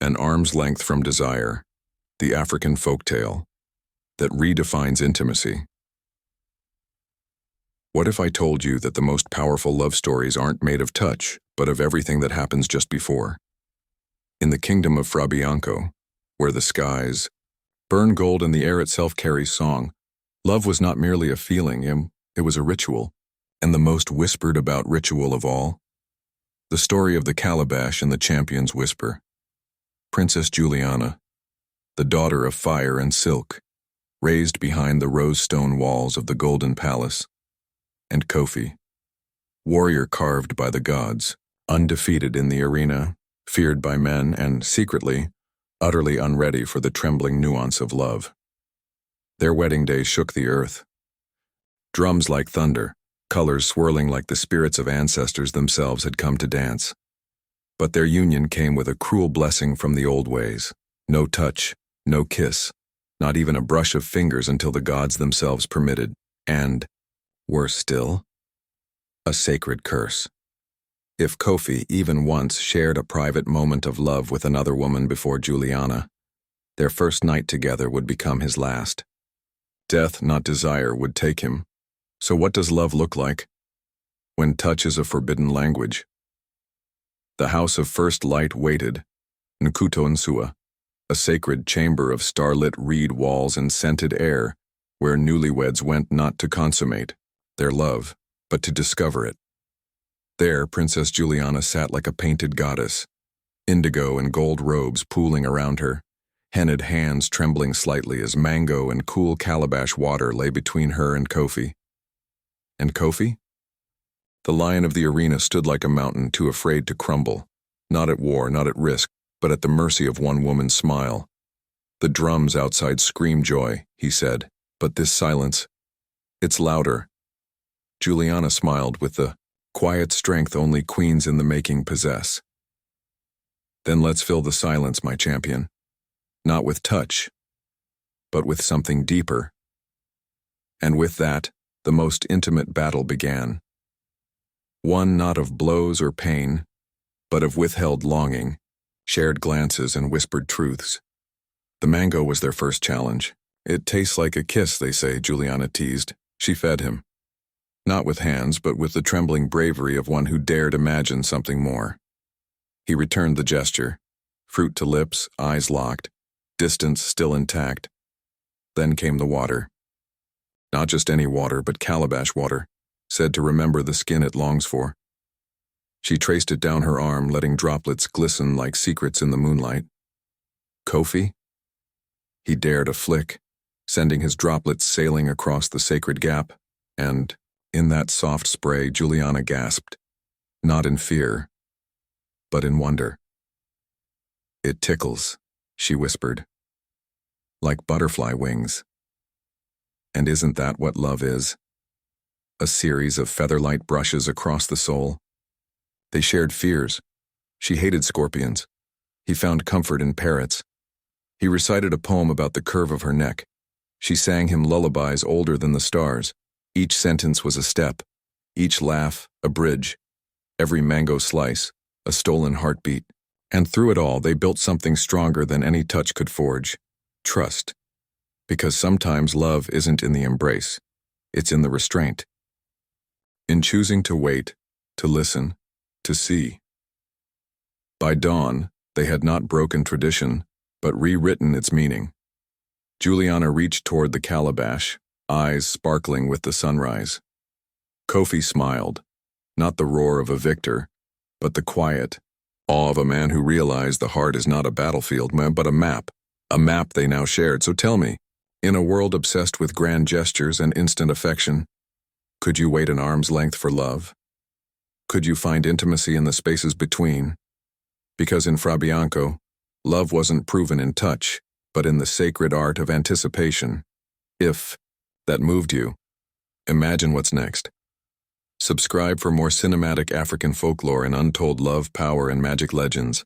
An arm's length from desire, the African folktale that redefines intimacy. What if I told you that the most powerful love stories aren't made of touch, but of everything that happens just before? In the kingdom of Fra Bianco, where the skies burn gold and the air itself carries song, love was not merely a feeling, it was a ritual, and the most whispered about ritual of all. The story of the calabash and the champion's whisper. Princess Juliana, the daughter of fire and silk, raised behind the rose-stone walls of the Golden Palace, and Kofi, warrior carved by the gods, undefeated in the arena, feared by men, and secretly, utterly unready for the trembling nuance of love. Their wedding day shook the earth. Drums like thunder, colors swirling like the spirits of ancestors themselves had come to dance. But their union came with a cruel blessing from the old ways. No touch, no kiss, not even a brush of fingers until the gods themselves permitted, and, worse still, a sacred curse. If Kofi even once shared a private moment of love with another woman before Juliana, their first night together would become his last. Death, not desire, would take him. So what does love look like? When touch is a forbidden language. The house of first light waited, Nkuto Nsua, a sacred chamber of starlit reed walls and scented air, where newlyweds went not to consummate their love, but to discover it. There, Princess Juliana sat like a painted goddess, indigo and gold robes pooling around her, henna'd hands trembling slightly as mango and cool calabash water lay between her and Kofi. And Kofi? The lion of the arena stood like a mountain, too afraid to crumble, not at war, not at risk, but at the mercy of one woman's smile. The drums outside scream joy, he said, but this silence, it's louder. Juliana smiled with the quiet strength only queens in the making possess. Then let's fill the silence, my champion. Not with touch, but with something deeper. And with that, the most intimate battle began. One not of blows or pain, but of withheld longing, shared glances and whispered truths. The mango was their first challenge. It tastes like a kiss, they say, Juliana teased. She fed him. Not with hands, but with the trembling bravery of one who dared imagine something more. He returned the gesture, fruit to lips, eyes locked, distance still intact. Then came the water. Not just any water, but calabash water, said to remember the skin it longs for. She traced it down her arm, letting droplets glisten like secrets in the moonlight. Kofi? He dared a flick, sending his droplets sailing across the sacred gap, and, in that soft spray, Juliana gasped, not in fear, but in wonder. It tickles, she whispered, like butterfly wings. And isn't that what love is? A series of featherlight brushes across the soul. They shared fears. She hated scorpions. He found comfort in parrots. He recited a poem about the curve of her neck. She sang him lullabies older than the stars. Each sentence was a step, each laugh a bridge, every mango slice a stolen heartbeat. And through it all, they built something stronger than any touch could forge: trust. Because sometimes love isn't in the embrace, it's in the restraint. In choosing to wait, to listen, to see. By dawn, they had not broken tradition, but rewritten its meaning. Juliana reached toward the calabash, eyes sparkling with the sunrise. Kofi smiled, not the roar of a victor, but the quiet awe of a man who realized the heart is not a battlefield, but a map they now shared. So tell me, in a world obsessed with grand gestures and instant affection, could you wait an arm's length for love? Could you find intimacy in the spaces between? Because in Fra Bianco, love wasn't proven in touch, but in the sacred art of anticipation. If that moved you, imagine what's next. Subscribe for more cinematic African folklore and untold love, power, and magic legends.